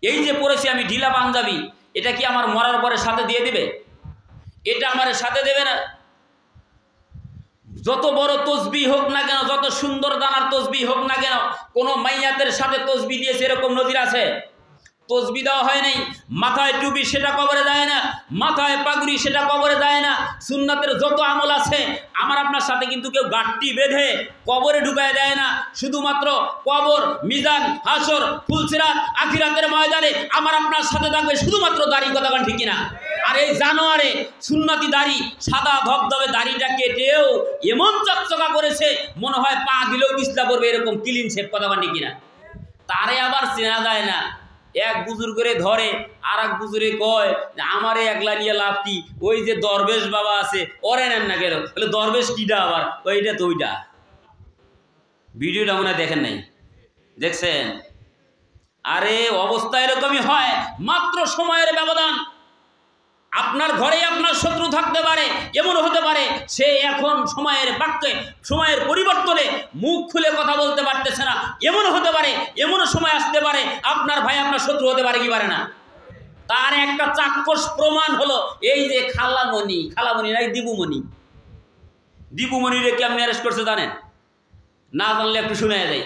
এই যে পরেছি আমি ঢিলা পাঞ্জাবি, এটা কি আমার মরার পরে সাথে দিয়ে দিবে? এটা আমার সাথে দেবে না। যত বড় তসবিহ হোক না কেন, যত সুন্দর দানার তসবিহ হোক না কেন, কোনো মাইয়াতের সাথে তসবিহ দিয়েছে এরকম নজির আছে? তসবিহ দেওয়া হয় নাই। মাথায় টুপি সেটা কবরে যায় না, মাথায় পাগড়ি সেটা কবরে যায় না। সুন্নাতের যত আমল আছে আমার আপনার সাথে কিন্তু কেউ গাঁটটি বেঁধে কবরে ঢুকায় দেয় না। শুধুমাত্র কবর, মিজান, হাসর, ফুলসিরাত, আখিরাতের ময়দানে আমার আপনার সাথে থাকবে শুধুমাত্র দাড়ি। কথা বলেন ঠিক কিনা? আর এই জানোয়ারে সুন্নতি দাড়ি, সাদা ধবধবে দাড়িটা কেটেও এমন চকচকা করেছে মনে হয় পা দিলেও পিছলা পড়বে, এরকম ক্লিন শেপ। কথা বলেন ঠিক কিনা? তারে আবার চেনা যায় না। এক বুজুর করে ধরে আর এক বুজুরে কয় যে আমারে একলা নিয়ে লাভ কি, ওই যে দরবেশ বাবা আছে ওরে নেন না কেন? বলে দরবেশ কিটা আবার? ওইটা তো ওইটা। ভিডিওটা মনে দেখেন নাই? দেখছেন? আরে অবস্থা এরকমই হয়, মাত্র সময়ের ব্যবধান। আপনার ঘরে আপনার শত্রু থাকতে পারে, এমন হতে পারে সে এখন সময়ের বাক্যে, সময়ের পরিবর্তনে মুখ খুলে কথা বলতে পারতেছে না। এমন হতে পারে, এমন সময় আসতে পারে আপনার ভাই আপনার শত্রু হতে পারে কি পারে না? তার একটা চাক্ষুষ প্রমাণ হলো এই যে খালামণি, খালামণি নাই দিবুমণি। দিবুমণিরে কেমনি অ্যারেস্ট করছে জানেন? না জানলে একটু শুনে যায়।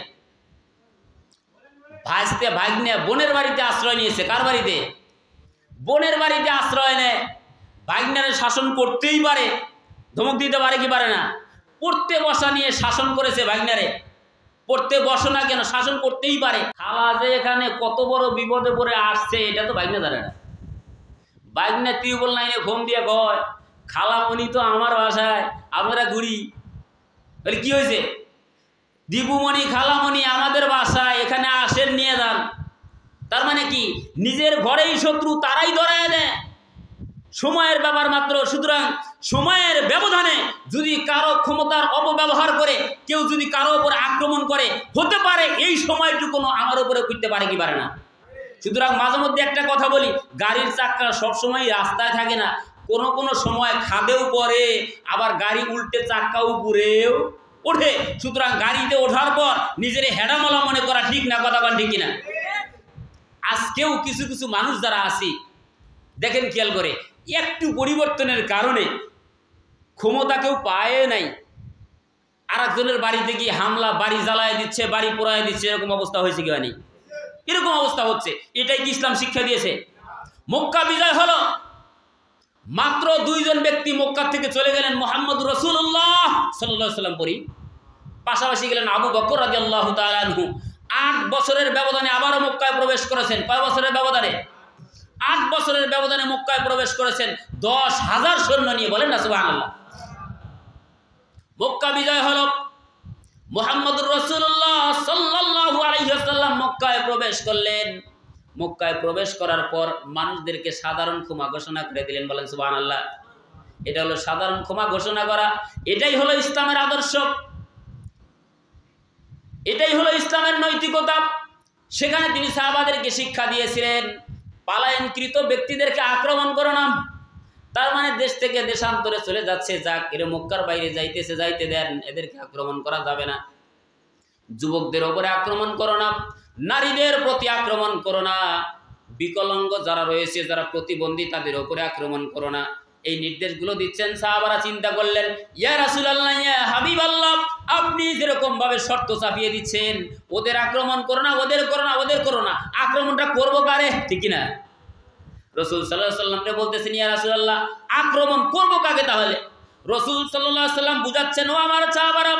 ভাইস্তে ভাগ্নে বোনের বাড়িতে আশ্রয় নিয়েছে। কার বাড়িতে? বোনের বাড়িতে আশ্রয় নেয়। ভাগ্নারে শাসন করতেই পারে, ধমক দিতে পারে কি পারে না? পড়তে বসা নিয়ে শাসন করেছে ভাগ্নারে। পড়তে বসো না কেন, শাসন করতেই পারে। খালা যে এখানে কত বড় বিপদে পড়ে আসছে এটা তো ভাগ্না জানে না। ভাগ্না টিউবওয়েল লাইনে ঘুম দিয়ে কয় খালামণি তো আমার বাসায়, আমরা ঘুরি। বলে কি হয়েছে? দিবুমণি খালামণি আমাদের বাসায়, এখানে আসেন নিয়ে যান। তার মানে কি? নিজের ঘরেই শত্রু তারাই ধরায় দেয়। সময়ের ব্যাপার মাত্র। সুতরাং সময়ের ব্যবধানে যদি কারো ক্ষমতার অপব্যবহার করে কেউ যদি কারো উপর আক্রমণ করে, হতে পারে এই সময়টুকু আমার উপরে করতে পারে কি পারে না? সুতরাং মাঝে মধ্যে একটা কথা বলি, গাড়ির চাক্কা সবসময় রাস্তায় থাকে না, কোনো কোনো সময় খাদেও পড়ে, আবার গাড়ি উল্টে চাক্কা উপরেও ওঠে। সুতরাং গাড়িতে ওঠার পর নিজের হেডামলা মনে করা ঠিক না। কথা বলেন ঠিক কিনা? আজকেও কিছু কিছু মানুষ যারা আছি দেখেন খেয়াল করে, একটু পরিবর্তনের কারণে ক্ষমতা কেউ পায় নাই, আর একজনের বাড়িতে গিয়ে হামলা, বাড়ি জ্বালায় দিচ্ছে, বাড়ি পোড়ায় দিচ্ছে। এরকম অবস্থা হয়েছে কি হয়নি? এরকম অবস্থা হচ্ছে। এটাই কি ইসলাম শিক্ষা দিয়েছে? মক্কা বিজয় হলো, মাত্র 2 জন ব্যক্তি মক্কা থেকে চলে গেলেন। মুহাম্মদ রাসূলুল্লাহ সাল্লাল্লাহু আলাইহি ওয়াসাল্লাম পরি, পাশাপাশি গেলেন আবু বকর রাদিয়াল্লাহু তাআলা আনহু। 8 বছরের ব্যবধানে আবারও মক্কায় প্রবেশ করেছেন। কয় বছরের ব্যবধানে? 8 বছরের ব্যবধানে মক্কায় প্রবেশ করেছেন 10,000 সৈন্য নিয়ে। বলেন না সুবহানাল্লাহ। মক্কা বিজয় হলো, মুহাম্মদুর রাসূলুল্লাহ সাল্লাল্লাহু আলাইহি ওয়াসাল্লাম মক্কায় প্রবেশ করলেন। মক্কায় প্রবেশ করার পর মানুষদেরকে সাধারণ ক্ষমা ঘোষণা করে দিলেন। বলেন সুবহানাল্লাহ। এটা হলো সাধারণ ক্ষমা ঘোষণা করা। এটাই হলো ইসলামের আদর্শ, এটাই হলো ইসলামের নৈতিকতা। সেখানে তিনি সাহাবাদেরকে শিক্ষা দিয়েছিলেন, পালায়নকৃত ব্যক্তিদেরকে আক্রমণ করো না। তার মানে দেশ থেকে দেশান্তরে চলে যাচ্ছে, যাক, এরা মক্কার বাইরে যাইতেছে, যাইতে দেন, এদেরকে আক্রমণ করা যাবে না। যুবকদের ওপরে আক্রমণ করো না, নারীদের প্রতি আক্রমণ করো না, বিকলাঙ্গ যারা রয়েছে, যারা প্রতিবন্ধী, তাদের ওপরে আক্রমণ করো না। এই নির্দেশগুলো দিচ্ছেন। সাহাবারা চিন্তা করলেন, ইয়া রাসূলুল্লাহ, ইয়া হাবিবাল্লাহ, আপনি যেরকম ভাবে শর্ত চাপিয়ে দিচ্ছেন, ওদের আক্রমণ করো না, ওদের করো না, ওদের করো না, আক্রমণটা করবো কারে? ঠিক না? রাসূল সাল্লাল্লাহু আলাইহি ওয়াসাল্লামকে বলতেছেন, ইয়া রাসূলুল্লাহ, আক্রমণ করবো কাকে তাহলে? রাসূল সাল্লাল্লাহু আলাইহি ওয়াসাল্লাম বুঝাচ্ছেন, ও আমার সাহাবারা,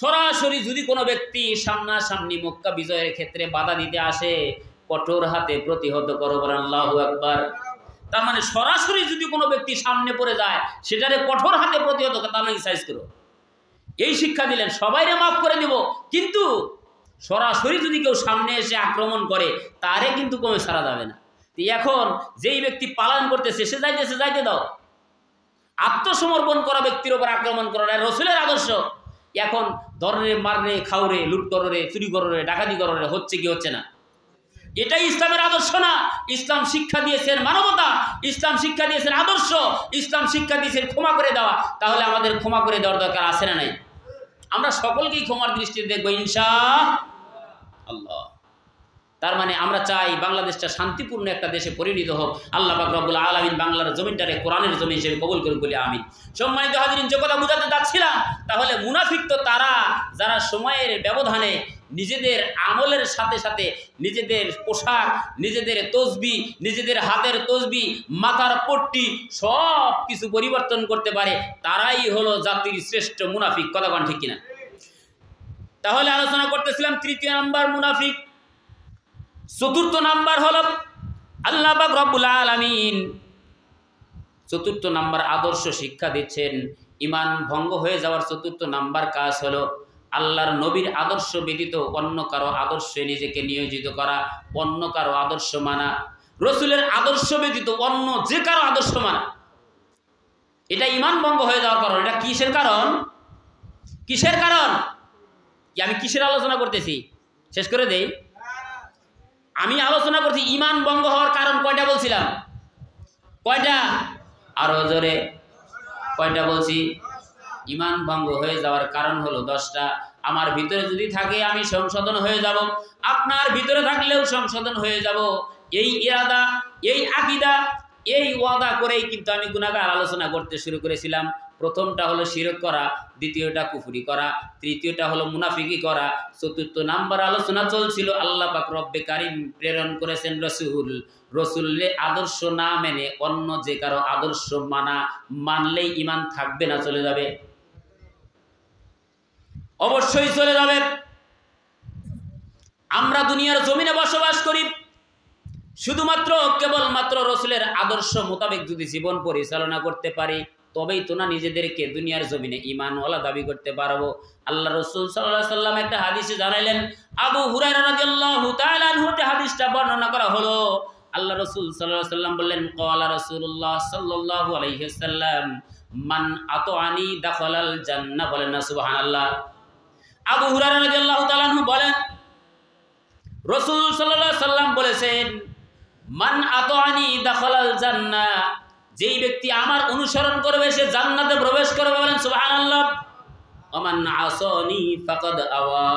সরাসরি যদি কোনো ব্যক্তি সামনাসামনি মক্কা বিজয়ের ক্ষেত্রে বাধা দিতে আসে, কঠোর হাতে প্রতিহত করো। বলেন আল্লাহু আকবার। তার মানে সরাসরি যদি কোনো ব্যক্তি সামনে পড়ে যায়, সেটারে কঠোর হাতে প্রতিহত করো, তার মানে সাইজ করো। এই শিক্ষা দিলেন। সবাইরে মাফ করে দিব, কিন্তু সরাসরি যদি কেউ সামনে এসে আক্রমণ করে, তারে কিন্তু কমে সারা যাবে না। এখন যেই ব্যক্তি পালন করতেছে, সে যাইতেছে, যাইতে দাও। আত্মসমর্পণ করা ব্যক্তির উপর আক্রমণ করা রাসূলের আদর্শ। এখন ধরে মাররে, খাওরে, লুট কররে, চুরি কররে, ডাকাতি কররে, হচ্ছে কি হচ্ছে না? এটাই ইসলামের আদর্শ না। ইসলাম শিক্ষা দিয়েছেন মানবতা, ইসলাম শিক্ষা দিয়েছেন আদর্শ, ইসলাম শিক্ষা দিয়েছেন ক্ষমা করে দেওয়া। তাহলে আমাদের ক্ষমা করে দেওয়ার দরকার আছে না নাই? আমরা সকলকেই ক্ষমার দৃষ্টিতে দেখবো ইনশাআল্লাহ। তার মানে আমরা চাই বাংলাদেশটা শান্তিপূর্ণ একটা দেশে পরিণত হোক। আল্লাহ পাক রব্বুল আলামিন বাংলার জমিনটারে কোরআনের জমি হিসেবে কবুল করুন বলে আমিন। সম্মানিত হাজিরিন, যে কথা বোঝাতে যাচ্ছিলাম, তাহলে মুনাফিক তো তারা যারা সময়ের ব্যবধানে নিজেদের আমলের সাথে সাথে নিজেদের পোশাক, নিজেদের তসবি, নিজেদের হাতের তসবি, মাথার পট্টি সব কিছু পরিবর্তন করতে পারে, তারাই হলো জাতির শ্রেষ্ঠ মুনাফিক। কথা কোন ঠিক কিনা? তাহলে আলোচনা করতেছিলাম তৃতীয় নাম্বার মুনাফিক। চতুর্থ নাম্বার হলো আল্লাহ পাক রব্বুল আলামিন চতুর্থ নাম্বার আদর্শ শিক্ষা দিচ্ছেন। ঈমান ভঙ্গ হয়ে যাওয়ার চতুর্থ নাম্বার কাজ হলো আল্লাহর নবীর আদর্শ ব্যতীত অন্য কারো আদর্শে নিজেকে নিয়োজিত করা, অন্য কারো আদর্শ মানা, রসুলের আদর্শ ব্যতীত অন্য যে কারো আদর্শ মানা। এটা ঈমান ভঙ্গ হয়ে যাওয়ার কারণ। এটা কিসের কারণ? কিসের কারণ? আমি কিসের আলোচনা করতেছি শেষ করে দেই। আমি আলোচনা করছি ঈমান ভঙ্গ হওয়ার কারণ কয়টা বলছিলাম? কয়টা? আরো জোরে। কয়টা বলছি? ঈমান ভঙ্গ হয়ে যাওয়ার কারণ হলো 10টা। আমার ভিতরে যদি থাকে আমি সংশোধন হয়ে যাব, আপনার ভিতরে থাকলেও সংশোধন হয়ে যাব। এই ইরাদা, এই আকীদা, এই ওয়াদা করেই কিন্তু আমি গুনাহগার আলোচনা করতে শুরু করেছিলাম। প্রথমটা হলো শিরক করা, দ্বিতীয়টা কুফরি করা, তৃতীয়টা হলো মুনাফিকি করা, চতুর্থ নাম্বার আলোচনা চলছিল আল্লাহ পাক রব্বে কারিম প্রেরণ করেছেন রসুল। রসুলের আদর্শ না মেনে অন্য যে কারো আদর্শ মানলেই ঈমান থাকবে না, চলে যাবে? অবশ্যই চলে যাবে। আমরা দুনিয়ার জমিনে বসবাস করি শুধুমাত্র কেবলমাত্র রসুলের আদর্শ মোতাবেক যদি জীবন পরিচালনা করতে পারি, তবেই তো না নিজেদেরকে দুনিয়ার জমিনে ঈমানওয়ালা দাবি করতে পারবো। আল্লাহ রসুল সাল্লাল্লাহু আলাইহি ওয়াসাল্লাম একটা হাদিসে জানাইলেন, আবু হুরায়রা রাদিয়াল্লাহু তাআলা আনহু হতে হাদিসটা বর্ণনা করা হলো। আল্লাহ রসুল সাল্লাল্লাহু আলাইহি ওয়াসাল্লাম বললেন, ক্বালা রাসূলুল্লাহ সাল্লাল্লাহু আলাইহি ওয়াসাল্লাম মান আতাআনি দাখালাল জান্নাহ। বলেন না সুবহানাল্লাহ। আবু হুরায়রা রাদিয়াল্লাহু তাআলা আনহু বলেন, রাসূল সাল্লাল্লাহু আলাইহি ওয়াসাল্লাম বলেছেন, মান আতাআনি দাখালাল জান্নাহ, যেই ব্যক্তি আমার অনুসরণ করবে সে জান্নাতে প্রবেশ করবে। বলেন সুবহানাল্লাহ। ওমান আসানি ফাকাদ আওয়া।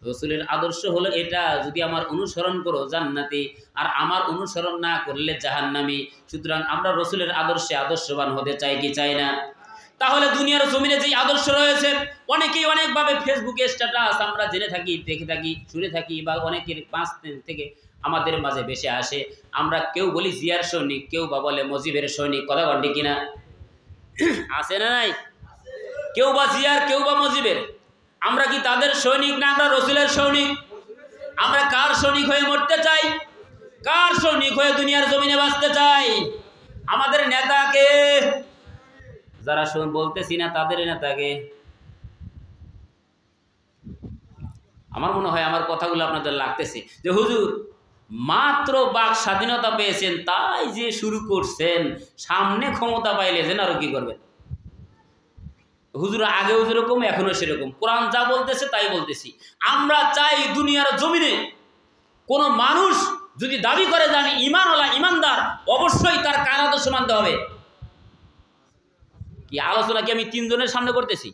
রাসূলের আদর্শ হলো এটা, যদি আমার অনুসরণ করো জান্নাতি, আর আমার অনুসরণ না করলে জাহান্নামী। সুতরাং আমরা রাসূলের আদর্শে আদর্শবান হতে চাই কি চাই না? তাহলে দুনিয়ার জমিনে যেই আদর্শ রয়েছে, অনেকেই অনেকভাবে ফেসবুকে স্ট্যাটাস আমরা জেনে থাকি, দেখে থাকি, শুনে থাকি, বা অনেকের 5 দিন থেকে আমাদের মাঝে বেশি আসে। আমরা কেউ বলি জিয়ার সৈনিক, কেউ বা বলে মজিবের সৈনিক। কথা বলি কিনা? আছে না নাই? কেউ বা জিয়ার, কেউ বা মজিবের। আমরা কি তাদের সৈনিক না আমরা রসুলের সৈনিক? আমরা কার সৈনিক হয়ে মরতে চাই? কার সৈনিক হয়ে দুনিয়ার জমিনে বাঁচতে চাই? আমাদের নেতাকে, যারা বলতেছি না তাদের নেতাকে। আমার মনে হয় আমার কথাগুলো আপনাদের লাগতেছে যে হুজুর মাত্র বাক স্বাধীনতা পেয়েছেন তাই যে শুরু করছেন, সামনে ক্ষমতা পাইলে যেন আরো কি করবেন? হুজুর আগেও যেরকম এখনো সেরকম, কোরআন যা বলতেছে তাই বলতেছি। আমরা চাই দুনিয়ার জমিনে কোনো মানুষ যদি দাবি করে যে আমি ঈমানওয়ালা, ঈমানদার, অবশ্যই তার কার আদর্শ মানতে হবে। কি আলোচনা কি আমি 3 জনের সামনে করতেছি?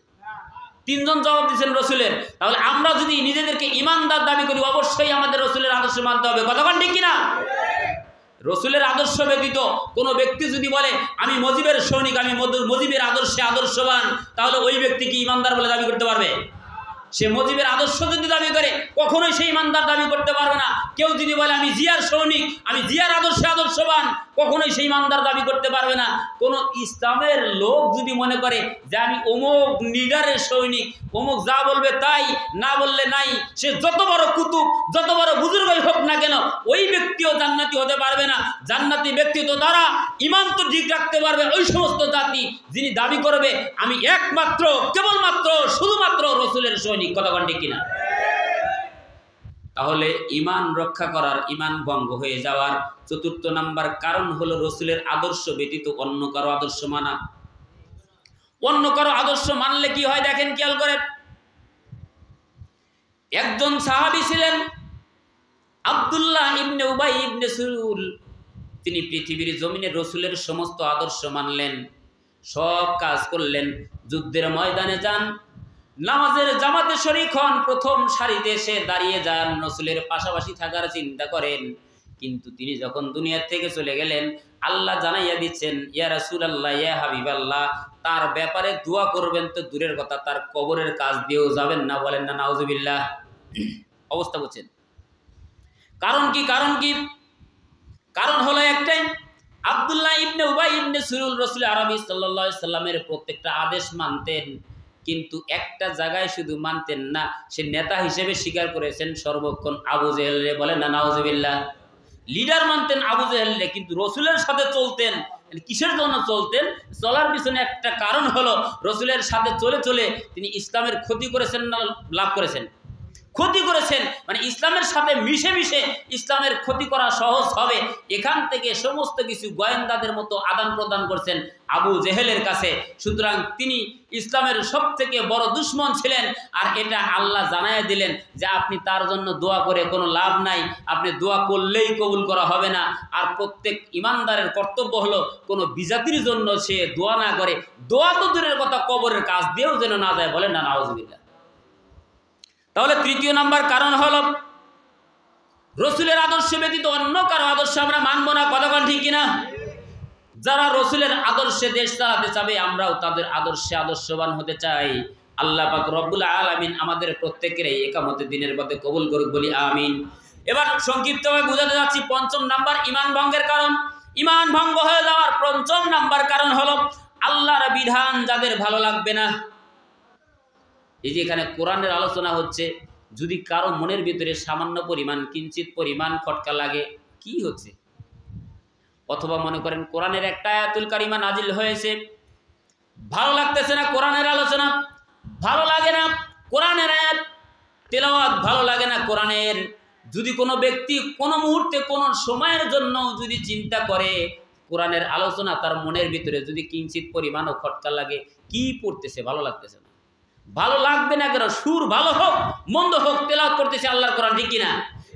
3 জন জবাব দিচ্ছেন রসুলের। তাহলে আমরা যদি নিজেদেরকে ঈমানদার দাবি করি, অবশ্যই আমাদের রসুলের আদর্শ মানতে হবে। কথা ঠিক কিনা? রসুলের আদর্শ ব্যতীত কোনো ব্যক্তি যদি বলে আমি মজিবের সৈনিক, আমি মজিবের আদর্শে আদর্শবান, তাহলে ওই ব্যক্তি কি ঈমানদার বলে দাবি করতে পারবে? সে মজিবের আদর্শ যদি দাবি করে কখনোই সেই ঈমানদার দাবি করতে পারবে না। কেউ যদি বলে আমি জিয়ার সৈনিক, আমি জিয়ার আদর্শে আদর্শবান, কখনোই সেই ঈমানদার দাবি করতে পারবে না। কোনো ইসলামের লোক যদি মনে করে যে আমি অমুক লিডারের সৈনিক, অমুক যা বলবে তাই, না বললে নাই, সে যত বড় কুতুব, যত বড় বুজুর্গই হোক না কেন, ওই ব্যক্তিও জান্নাতি হতে পারবে না। জান্নাতি ব্যক্তি তো দ্বারা ঈমান তো ঠিক রাখতে পারবে ওই সমস্ত জাতি যিনি দাবি করবে আমি একমাত্র, কেবলমাত্র, শুধুমাত্র রসুলের সৈনিক। কথা ঠিক কিনা? তাহলে ঈমান রক্ষা করার, ঈমান ভঙ্গ হয়ে যাওয়ার 4র্থ নাম্বার কারণ হলো রসুলের আদর্শ ব্যতীত অন্য কারো আদর্শ মানা। অন্য কারো আদর্শ মানলে কি হয় দেখেন, খেয়াল করেন। একজন সাহাবী ছিলেন আব্দুল্লাহ ইবনে উবাই ইবনে সুলুল। তিনি পৃথিবীর জমিনে রসুলের সমস্ত আদর্শ মানলেন, সব কাজ করলেন। যুদ্ধের ময়দানে যান, নামাজের জামাতে শরীক হন, প্রথম সারিতে এসে দাঁড়িয়ে যান, রাসূলের পাশাপাশি থাকার চিন্তা করেন। কিন্তু তিনি যখন দুনিয়া থেকে চলে গেলেন, আল্লাহ জানাইয়া দিচ্ছেন, ইয়া রাসূলুল্লাহ, ইয়া হাবিবাল্লাহ, তার ব্যাপারে দোয়া করবেন তো দূরের কথা, তার কবরের কাজ দিয়েও যাবেন না। বলেন না নাউজুবিল্লাহ। অবস্থা বুঝছেন? কারণ কি? কারণ হলো একটাই, আব্দুল্লাহ ইবনে উবাই ইবনে সুলুল রাসূল আরবি সাল্লাল্লাহু আলাইহি সাল্লামের প্রত্যেকটা আদেশ মানতেন, কিন্তু একটা জায়গায় শুধু মানতেন না, সে নেতা হিসেবে স্বীকার করেছেন সর্বক্ষণ আবু জেহেলরে। বলেন না নাউজুবিল্লাহ। লিডার মানতেন আবু জেহেলরে, কিন্তু রসুলের সাথে চলতেন। কিসের জন্য চলতেন? চলার পিছনে একটা কারণ হলো, রসুলের সাথে চলে চলে তিনি ইসলামের ক্ষতি করেছেন না লাভ করেছেন? ক্ষতি করেছেন। মানে ইসলামের সাথে মিশে মিশে ইসলামের ক্ষতি করা সহজ হবে, এখান থেকে সমস্ত কিছু গোয়েন্দাদের মতো আদান প্রদান করছেন আবু জেহেলের কাছে। সুতরাং তিনি ইসলামের সবথেকে বড় দুশমন ছিলেন। আর এটা আল্লাহ জানায় দিলেন যে আপনি তার জন্য দোয়া করে কোনো লাভ নাই, আপনি দোয়া করলেই কবুল করা হবে না। আর প্রত্যেক ইমানদারের কর্তব্য হলো কোনো বিজাতির জন্য সে দোয়া না করে, দোয়া তো দূরের কথা, কবরের কাজ দিয়েও যেন না যায়। বলেন না নাউজুবিল্লাহ। তাহলে তৃতীয় নাম্বার কারণ হলো, রসুলের আদর্শ ব্যতীত অন্য কারো আদর্শ আমরা মানবো না। কতক্ষণ ঠিক কিনা? যারা রসুলের আদর্শে দেশ চালাতে চাবে, আমরাও তাদের আদর্শে আদর্শবান হতে চাই। আল্লাহ পাক রব্বুল আলামিন আমাদের প্রত্যেকের এই একামতে দিনের পথে কবুল করুক, বলি আমিন। এবার সংক্ষিপ্তভাবে বোঝাতে যাচ্ছি পঞ্চম নাম্বার ঈমান ভঙ্গের কারণ। ঈমান ভঙ্গ হয়ে যাওয়ার পঞ্চম নাম্বার কারণ হলো, আল্লাহর বিধান যাদের ভালো লাগবে না। এই যে এখানে কোরআনের আলোচনা হচ্ছে, যদি কারো মনের ভিতরে সামান্য পরিমাণ, কিঞ্চিত পরিমাণ খটকা লাগে, কি হচ্ছে? অথবা মনে করেন কোরআনের একটা আয়াতুল কারিমা নাজিল হয়েছে, ভালো লাগতেছে না কোরআনের আলোচনা, ভালো লাগে না কোরআনের আয়াত তেলাওয়াত, ভালো লাগে না কোরআনের। যদি কোনো ব্যক্তি কোনো মুহূর্তে কোনো সময়ের জন্য যদি চিন্তা করে কোরআনের আলোচনা তার মনের ভিতরে যদি কিঞ্চিত পরিমাণও খটকা লাগে, কি পড়তেছে, ভালো লাগতেছে না। ভালো লাগবে না কেন? সুর ভালো হোক মন্দ হোক, তেলাওয়াত করতেছে আল্লাহর কোরআন, ঠিক কিনা?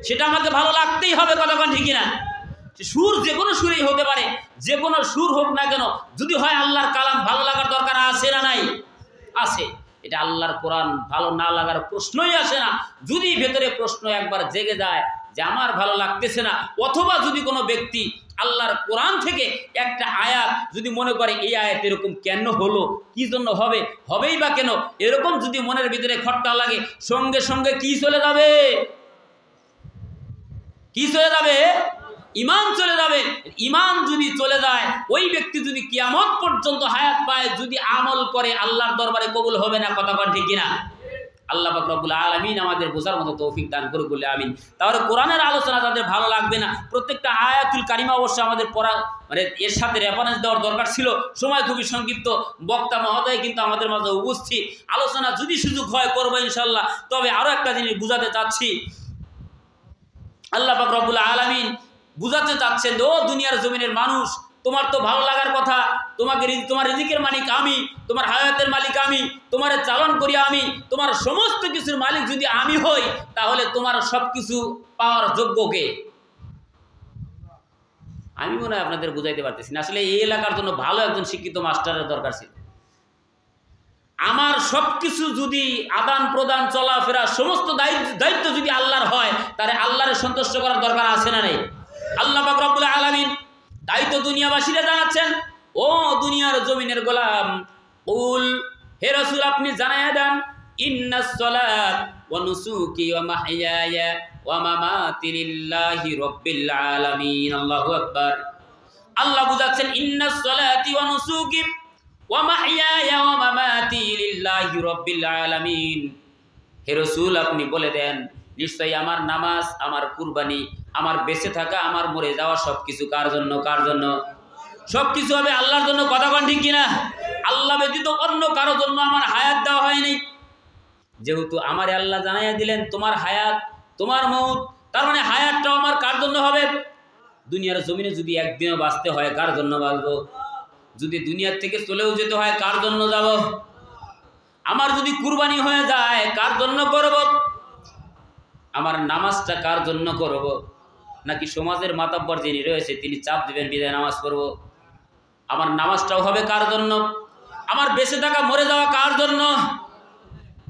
সেটা আমাকে ভালো লাগতেই হবে। কতক্ষণ ঠিক কিনা? সুর যে কোনো সুরেই হতে পারে, যে কোনো সুর হোক না কেন, যদি হয় আল্লাহর কালাম, ভালো লাগার দরকার আছে না নাই? আছে। এটা আল্লাহর কোরআন ভালো না লাগার প্রশ্নই আসে না। যদি ভেতরে প্রশ্ন একবার জেগে যায় যে আমার ভালো লাগতেছে না, অথবা যদি কোনো ব্যক্তি আল্লাহর কোরআন থেকে একটা আয়াত যদি মনে করে এই আয়াত এরকম কেন হলো, কি জন্য হবে, হবেই বা কেন, এরকম যদি মনের ভিতরে খটকা লাগে, সঙ্গে সঙ্গে কি চলে যাবে? কি চলে যাবে? ঈমান চলে যাবে। ঈমান যদি চলে যায়, ওই ব্যক্তি যদি কিয়ামত পর্যন্ত হায়াত পায়, যদি আমল করে, আল্লাহর দরবারে কবুল হবে না। কতক্ষণ ঠিক কিনা? আল্লাহ পাক রব্বুল আলামিন আমাদের বোঝার মতো তৌফিক দান করুক, বলে আমিন। তাহলে কোরআনের আলোচনা যাদের ভালো লাগবে না, প্রত্যেকটা আয়াতুল কারিমা অবশ্যই আমাদের পড়া, মানে এর সাথে রেফারেন্স দেওয়ার দরকার ছিল। সময় খুবই সংক্ষিপ্ত, বক্তা মহোদয় কিন্তু আমাদের মাঝে উপস্থিত, আলোচনা যদি সুযোগ হয় করবো ইনশাল্লাহ। তবে আরও একটা জিনিস বুঝাতে চাচ্ছি, আল্লাহ পাক রব্বুল আলামিন বুঝাতে চাচ্ছেন, ও দুনিয়ার জমিনের মানুষ, তোমার তো ভালো লাগার কথা, তোমার রিজিকের মালিক আমি, তোমার হায়াতের মালিক আমি, তোমার চালন করি আমি, তোমার সমস্ত কিছুর মালিক যদি আমি হই, তাহলে তোমার সব কিছু পাওয়ার যোগ্য কে? আমি মনে হয় আপনাদের বুঝাইতে পারতেছি না। আসলে এই এলাকার জন্য ভালো একজন শিক্ষিত মাস্টারের দরকার ছিল। আমার সব কিছু যদি আদান প্রদান, চলাফেরা, সমস্ত দায়িত্ব যদি আল্লাহর হয়, তাহলে আল্লাহর সন্তুষ্ট করার দরকার আছে না নেই? আল্লাহ পাক রব্বুল আলামিন দায়িত্ব দুনিয়াবাসীরা জানাচ্ছেন, ও দুনিয়ার জমিনের গোলাম, কুল, হে রাসূল আপনি জানায়া দেন, ইন্নাস সালাত ওয়া নুসুকি ওয়া মাহইয়ায়া ওয়া মামাতি লিল্লাহি রাব্বিল আলামিন। আল্লাহু আকবার। আল্লাহ বুঝাচ্ছেন, ইন্নাস সালাতি ওয়া নুসুকি ওয়া মাহইয়ায়া ওয়া মামাতি লিল্লাহি রাব্বিল আলামিন। হে রাসূল আপনি বলে দেন, নিশ্চয়ই আমার নামাজ, আমার কুরবানি, আমার বেঁচে থাকা, আমার মরে যাওয়া সবকিছু কার জন্য? কার জন্য? সবকিছু হবে আল্লাহর জন্য। কতক্ষণ ঠিক কিনা? আল্লাহ ব্যতীত অন্য কারোর জন্য আমার হায়াত দেওয়া হয়নি। যেহেতু আমার আল্লাহ জানাইয়া দিলেন তোমার হায়াত, তোমার মউত, তার মানে হায়াতটাও আমার কার জন্য হবে? দুনিয়ার জমিনে যদি একদিনও বাঁচতে হয়, কার জন্য বাঁচবো? যদি দুনিয়ার থেকে চলেও যেতে হয়, কার জন্য যাব? আমার যদি কুরবানি হয়ে যায়, কার জন্য করব? আমার নামাজটা কার জন্য করব? নাকি সমাজের মাতাব্বর যিনি রয়েছে তিনি চাপ দিবেন বিদায় নামাজ পড়ব? আমার নামাজটাও হবে কার জন্য? আমার বেঁচে থাকা, মরে যাওয়া কার জন্য?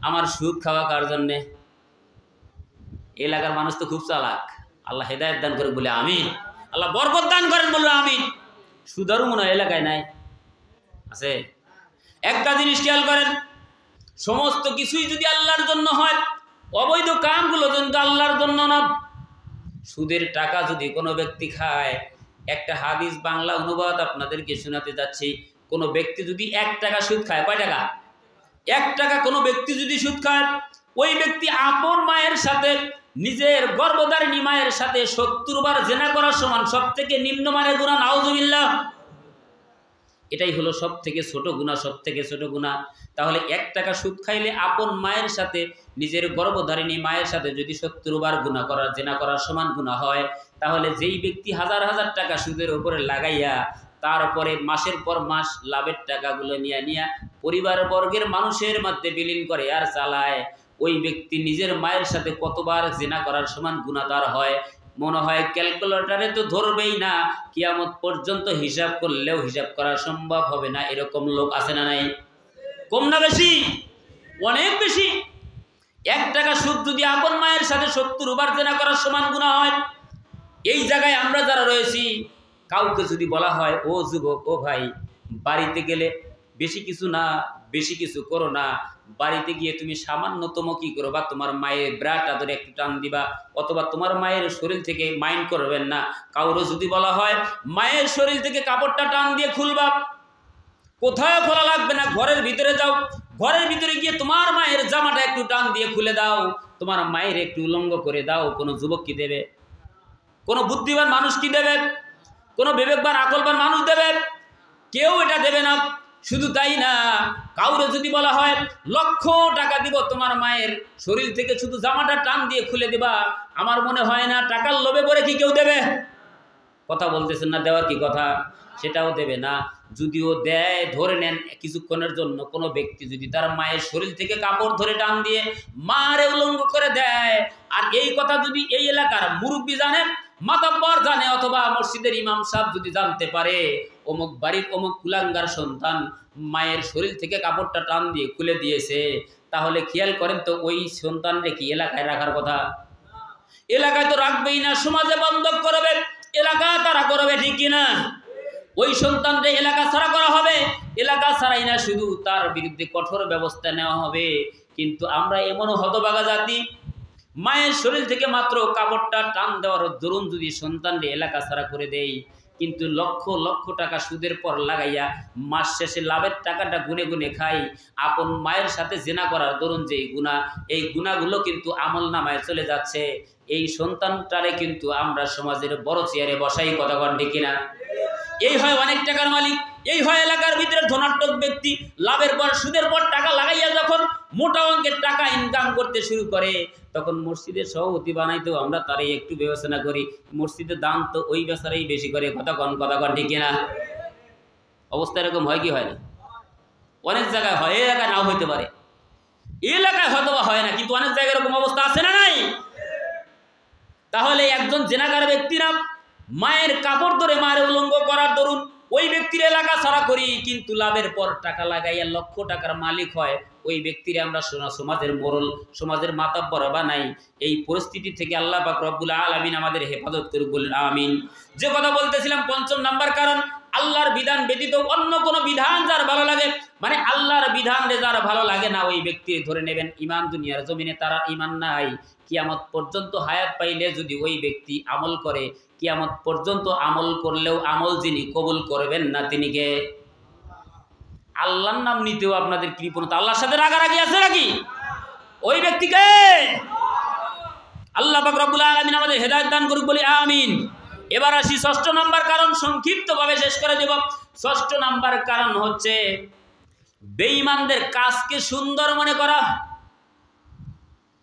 আমার সুদ খাওয়া কার জন্যে? এলাকার মানুষ তো খুব চালাক, আল্লাহ হেদায়েত দান করে বলে আমিন, আল্লাহ বরকত দান করেন বললো আমিন। সুদারও মনে হয় এলাকায় নাই, আছে? একটা জিনিস খেয়াল করেন, সমস্ত কিছুই যদি আল্লাহর জন্য হয়, অবৈধ কামগুলো কিন্তু আল্লাহর জন্য না। সুদের টাকা যদি কোনো ব্যক্তি খায়, একটা হাদিস বাংলা অনুবাদ আপনাদেরকে শোনাতে যাচ্ছি। কোনো ব্যক্তি যদি 1 টাকা সুদ খায়, কয় টাকা? 1 টাকা কোনো ব্যক্তি যদি সুদ খায়, ওই ব্যক্তি আপন মায়ের সাথে, নিজের গর্ভধারিণী মায়ের সাথে 70 বার জেনা করার সমান, সব থেকে নিম্নমানের গুনাহ, নাউজুবিল্লাহ। এটাই হলো সব থেকে ছোট গুনাহ, সব থেকে ছোট গুনাহ। তাহলে 1 টাকা সুদ খাইলে আপন মায়ের সাথে, নিজের গর্ভধারিণী মায়ের সাথে যদি 70 বার গুনাহ করার, জেনা করার সমান গুনাহ হয়, তাহলে যেই ব্যক্তি হাজার হাজার টাকা সুদের উপরে লাগাইয়া তারপরে মাসের পর মাস লাভের টাকাগুলো নিয়ে পরিবার বর্গের মানুষের মধ্যে বিলীন করে আর চালায়, ওই ব্যক্তি নিজের মায়ের সাথে কতবার জেনা করার সমান গুনাহ তার হয়, মনে হয় ক্যালকুলেটরে তো ধরবেই না, কিয়ামত পর্যন্ত হিসাব করলেও হিসাব করা সম্ভব হবে না। এরকম লোক আছে না নাই? কম না বেশি? অনেক বেশি। 1 টাকা সুদ যদি আপন মায়ের সাথে 70 বার জেনা করার সমান গুনাহ হয়, এই জায়গায় আমরা যারা রয়েছি, কাউকে যদি বলা হয়, ও যুবক, ও ভাই, বাড়িতে গেলে বেশি কিছু না, বেশি কিছু করো না, বাড়িতে গিয়ে তুমি সামান্যতম কি করো, বা তোমার মায়ের ব্রাটা ধরে একটু টান দিবা, অথবা তোমার মায়ের শরীর থেকে মাইন্ড করবেন না। কাউরও যদি বলা হয় মায়ের শরীর থেকে কাপড়টা টান দিয়ে খুলবা, কোথাও খোলা লাগবে না, ঘরের ভিতরে যাও, ঘরের ভিতরে গিয়ে তোমার মায়ের জামাটা একটু টান দিয়ে খুলে দাও, তোমার মায়ের একটু উলঙ্গ করে দাও, কোনো যুবক কি দেবে? কোনো বুদ্ধিমান মানুষ কি দেবে? কোনো বিবেকবান আকলবান মানুষ দেবে? কেউ এটা দেবে না। শুধু তাই না, কাউরে যদি বলা হয় লক্ষ টাকা দিব তোমার মায়ের শরীর থেকে শুধু জামাটা টান দিয়ে খুলে দিবা, আমার মনে হয় না টাকার লোভে পড়ে কি কেউ দেবে? কথা বলতেছেন না? দেওয়ার কি কথা? সেটাও দেবে না। যদিও দেয়, ধরে নেন কিছুক্ষণের জন্য, কোনো ব্যক্তি যদি তার মায়ের শরীর থেকে কাপড় ধরে টান দিয়ে মারে উলঙ্গ করে দেয়, আর এই কথা যদি এই এলাকার মুরব্বী জানে, মাতাব্বর জানে, অথবা মসজিদের ইমাম সাহেব যদি জানতে পারে অমুক বাড়ির অমুক কুলাঙ্গার সন্তান মায়ের শরীর থেকে কাপড়টা টান দিয়ে খুলে দিয়েছে, তাহলে খেয়াল করেন তো, ওই সন্তানরে কি এলাকায় রাখার কথা? এলাকায় তো রাখবেই না, সমাজে বন্ধক করবে, এলাকা তারা করবে, ঠিক কিনা? ওই সন্তানরে এলাকা ছাড়া করা হবে, এলাকা ছাড়াই না, শুধু তার বিরুদ্ধে কঠোর ব্যবস্থা নেওয়া হবে। কিন্তু আমরা এমনও হতভাগা জাতি, মায়ের শরীর থেকে মাত্র কাপড়টা টান দেওয়ার দরুন যদি সন্তানরে এলাকা ছাড়া করে দেই, কিন্তু লক্ষ লক্ষ টাকা সুদের পর লাগাইয়া মাস শেষে লাভের টাকাটা গুনে গুনে খাই, আপন মায়ের সাথে জেনা করার দরুন যেই গুনাহ, এই গুনাহগুলো কিন্তু আমল নামায় চলে যাচ্ছে। এই সন্তানটারে কিন্তু আমরা সমাজের বড় চেয়ারে বসাই, কথা কন ঠিক কিনা? এই হয় অনেক টাকার মালিক, এই হয় এলাকার ভিতরে ধনাত্মক ব্যক্তি, লাভের পর সুদের পর টাকা লাগাইয়া যখন মোটা অঙ্কের টাকা ইনকাম করতে শুরু করে, তখন মসজিদের সভাপতি বানাইতেও আমরা তারই একটু বিবেচনা করি, মসজিদের দান তো ওই বেচারাই বেশি করে, কথা কন ঠিক কিনা? অবস্থা এরকম হয় কি হয় না? অনেক জায়গায় হয়, এই এলাকায় নাও হইতে পারে, এই এলাকায় হয়তো বা হয় না, কিন্তু অনেক জায়গায় এরকম অবস্থা আছে না নাই? তাহলে একজন জেনাকার ব্যক্তি না, মায়ের কাপড় ধরে মায়ের উলঙ্গ করার দরুন ওই ব্যক্তির এলাকা ছাড়া করি, কিন্তু লাভের পর টাকা লাগাইয়া লক্ষ টাকার মালিক হয়, ওই ব্যক্তির আমরা সমাজের মোড়ল, সমাজের মাতাব্বর বানাই। এই পরিস্থিতি থেকে আল্লাহ পাক রব্বুল আলামিন আমাদের হেফাজত করুক, বলেন আমিন। যে কথা বলতেছিলাম, ৫ম নাম্বার কারণ, আল্লাহর বিধান ব্যতীত অন্য কোনো বিধান যার ভালো লাগে, মানে আল্লাহর বিধান যার ভালো লাগে না, ওই ব্যক্তির ধরে নেবেন ইমান দুনিয়ার জমিনে তারা ইমান নাই। কিয়ামত পর্যন্ত হায়াত পাইলে যদি ওই ব্যক্তি আমল করে, কিয়ামত পর্যন্ত আমল করলেও আমল যিনি কবুল করবেন না তিনি কে? আল্লাহর নাম নিতেও আপনাদের কৃপণতা, আল্লাহর সাথে রাগারাগি আছে নাকি? ওই ব্যক্তিকে আল্লাহ পাক রব্বুল আলামিন আমাদের হেদায়েত দান করুক, বলি আমিন। এবার আসি ৬ষ্ঠ নাম্বার কারণ, সংক্ষিপ্তভাবে শেষ করে দেব। ৬ষ্ঠ নাম্বার কারণ হচ্ছে বেঈমানদের কাজকে সুন্দর মনে করা।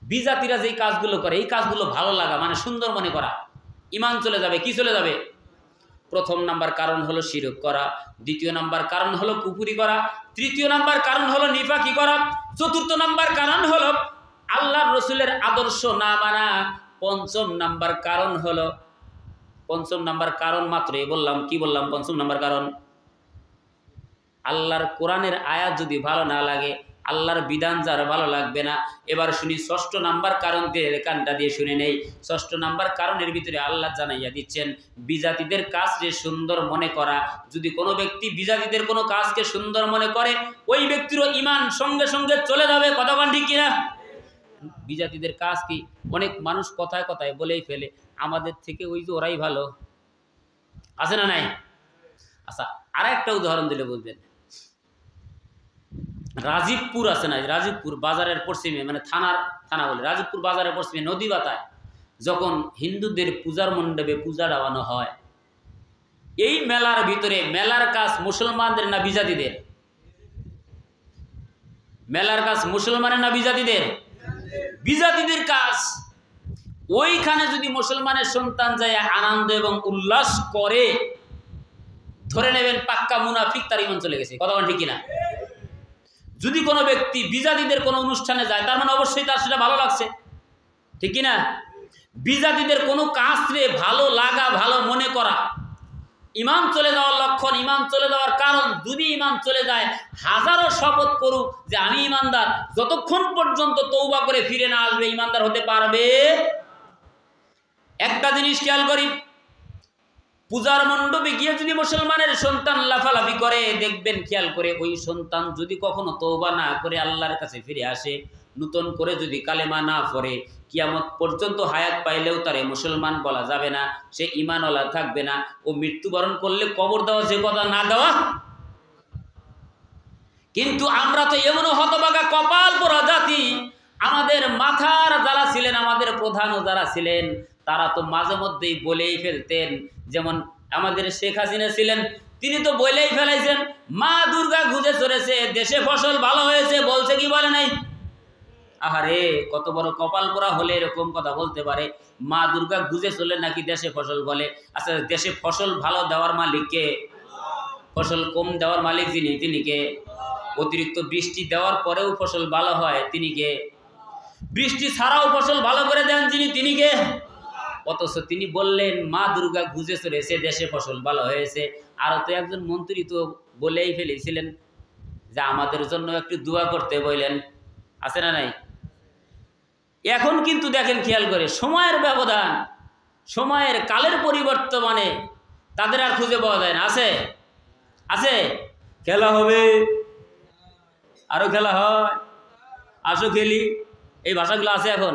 বিজাতিরা যেই কাজগুলো করে, এই কাজগুলো ভালো লাগা মানে সুন্দর মনে করা, ইমান চলে যাবে। কি চলে যাবে? প্রথম নাম্বার কারণ হলো শিরক করা, দ্বিতীয় নাম্বার কারণ হলো কুফরি করা, তৃতীয় নাম্বার কারণ হলো নিফাকি করা, চতুর্থ নাম্বার কারণ হলো আল্লাহর রসুলের আদর্শ না মানা, পঞ্চম নাম্বার কারণ হলো, পঞ্চম নাম্বার কারণ মাত্রই বললাম, কি বললাম? পঞ্চম নাম্বার কারণ, আল্লাহর কোরআনের আয়াত যদি ভালো না লাগে, আল্লাহর বিধান যার ভালো লাগবে না। এবার শুনি ৬ষ্ঠ নাম্বার কারণ দিয়ে, কানটা দিয়ে শুনে নেই। ৬ষ্ঠ নাম্বার কারণের ভিতরে আল্লাহ জানাইয়া দিচ্ছেন, বিজাতিদের কাজকে সুন্দর মনে করা। যদি কোনো ব্যক্তি বিজাতিদের কোনো কাজকে সুন্দর মনে করে, ওই ব্যক্তিরও ঈমান সঙ্গে সঙ্গে চলে যাবে। কথা বলেন ঠিক কিনা? বিজাতিদের কাজ কি? অনেক মানুষ কথায় কথায় বলেই ফেলে, আমাদের থেকে ওই যে ওরাই ভালো। আছে না নাই? আচ্ছা, আর একটা উদাহরণ দিলে বুঝবেন। রাজীবপুর আছে না, রাজীবপুর বাজারের পশ্চিমে, মানে থানা বলে, রাজীবপুর বাজারের পশ্চিমে নদী বাতায় যখন হিন্দুদের পূজার মণ্ডপে পূজা দেওয়ানো হয়, এই মেলার ভিতরে মেলার কাজ মুসলমানদের না বিজাতিদের? মেলার কাজ মুসলমানের না বিজাতিদের? বিজাতিদের কাজ। ওইখানে যদি মুসলমানের সন্তান যায় আনন্দ এবং উল্লাস করে, ধরে নেবেন পাক্কা মুনাফিক, তার ঈমান চলে গেছে। কথা বলেন ঠিক কিনা? যদি কোনো ব্যক্তি বিজাতিদের কোনো অনুষ্ঠানে যায়, তার মানে অবশ্যই তার সেটা ভালো লাগছে, ঠিক কিনা? বিজাতিদের কোনো কাজে ভালো লাগা, ভালো মনে করা ঈমান চলে যাওয়ার লক্ষণ, ঈমান চলে যাওয়ার কারণ। যদি ঈমান চলে যায়, হাজারো শপথ করুক যে আমি ঈমানদার, যতক্ষণ পর্যন্ত তওবা করে ফিরে না আসবে ঈমানদার হতে পারবে। একটা জিনিস খেয়াল করি, পূজার মণ্ডপে গিয়ে যদি মুসলমানের সন্তান লাফালাফি করে, দেখবেন খেয়াল করে, ওই সন্তান যদি কখনো তওবা না করে আল্লাহর কাছে ফিরে আসে, নতুন করে যদি কালেমা না পড়ে, কিয়ামত পর্যন্ত হায়াত পাইলেও তারে মুসলমান বলা যাবে না, সে ঈমানওয়ালা থাকবে না। ও মৃত্যুবরণ করলে কবর দেওয়া যে কথা না দেওয়া। কিন্তু আমরা তো এমনও হতভাগা কপাল পোড়া জাতি, আমাদের মাথার যারা ছিলেন, আমাদের প্রধানও যারা ছিলেন, তারা তো মাঝে মধ্যেই বলেই ফেলতেন। যেমন আমাদের শেখ হাসিনা ছিলেন, তিনি তো বলেই ফেলাইছেন, মা দুর্গা গুজে চড়েছে, দেশে ফসল ভালো হয়েছে। বলছে কি বলে নাই? আহারে, কত বড় কপাল পোড়া হলে এরকম কথা বলতে পারে? মা দুর্গা গুজে চলে নাকি দেশে ফসল বলে? আচ্ছা, দেশে ফসল ভালো দেওয়ার মালিক কে? ফসল কম দেওয়ার মালিক যিনি, তিনি কে? অতিরিক্ত বৃষ্টি দেওয়ার পরেও ফসল ভালো হয়, তিনি কে? বৃষ্টি ছাড়াও ফসল ভালো করে দেন যিনি, তিনি কে? অথচ তিনি বললেন মা দুর্গা গুজে চড়েছে, দেশে ফসল ভালো হয়েছে। আরও তো একজন মন্ত্রী তো বলেই ফেলেছিলেন যে আমাদের জন্য একটু দোয়া করতে বললেন। আছে না নাই? এখন কিন্তু দেখেন খেয়াল করে, সময়ের ব্যবধান, সময়ের কালের পরিবর্তনে তাদের আর খুঁজে পাওয়া যায় না। আছে? আছে? খেলা হবে, আরো খেলা হয়, আসো খেলি, এই ভাষাগুলো আছে এখন?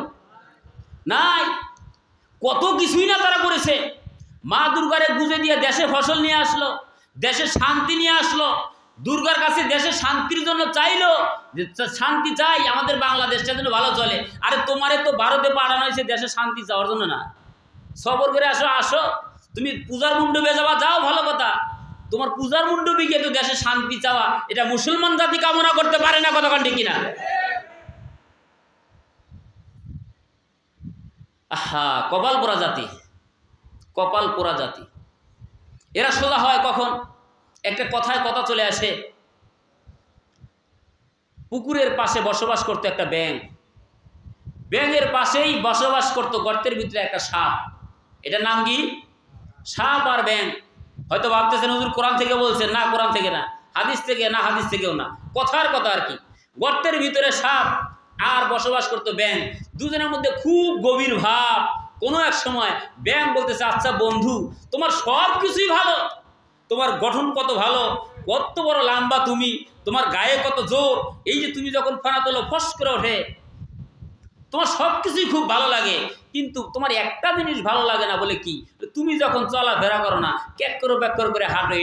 নাই। কত কিছুই না তারা করেছে। মা দুর্গারে গুজে দিয়ে দেশে ফসল নিয়ে আসলো, দেশে শান্তি নিয়ে আসলো। দুর্গার কাছে দেশে শান্তির জন্য চাইলো যে শান্তি চাই, আমাদের বাংলাদেশটা যেন ভালো চলে। আরে তোমারে তো ভারতে পাঠানো হয়েছে দেশে শান্তি চাওয়ার জন্য না। সবর করে আসো, আসো, তুমি পূজার মণ্ডপে যাওয়া, যাও, ভালো কথা। তোমার পূজার মণ্ডপে গিয়ে তো দেশে শান্তি চাওয়া, এটা মুসলমান জাতি কামনা করতে পারে না। কতক্ষণ ঠিক কিনা? আহা, কপাল পোড়া জাতি, কপাল পোড়া জাতি। এরা সোজা হয় কখন? একটা কথায় কথা চলে আসে, পুকুরের পাশে বসবাস করতো একটা ব্যাঙ, ব্যাঙের পাশেই বসবাস করতো গর্তের ভিতরে একটা সাপ। এটার নাম কি? সাপ আর ব্যাঙ। হয়তো ভাবতেছেন হুজুর কোরআন থেকে বলছেন, না কোরআন থেকে না, হাদিস থেকে না, হাদিস থেকেও না, কথার কথা আর কি। গর্তের ভিতরে সাপ আর বসবাস করতো ব্যাঙ, দুজনের মধ্যে খুব গভীর ভাব। কোনো এক সময় ব্যাঙ বলতেছে, আচ্ছা বন্ধু, তোমার সব কিছুই ভালো, তোমার গঠন কত ভালো, কত বড় লম্বা তুমি, তোমার গায়ে কত জোর, এই যে তুমি যখন ফানা তোলো ফস করে ওঠে, তোমার সব কিছুই খুব ভালো লাগে, কিন্তু তোমার একটা জিনিস ভালো লাগে না। বলে কি? তুমি যখন চলাফেরা করো না, ক্যাক করে ব্যাক করে হাঁটো।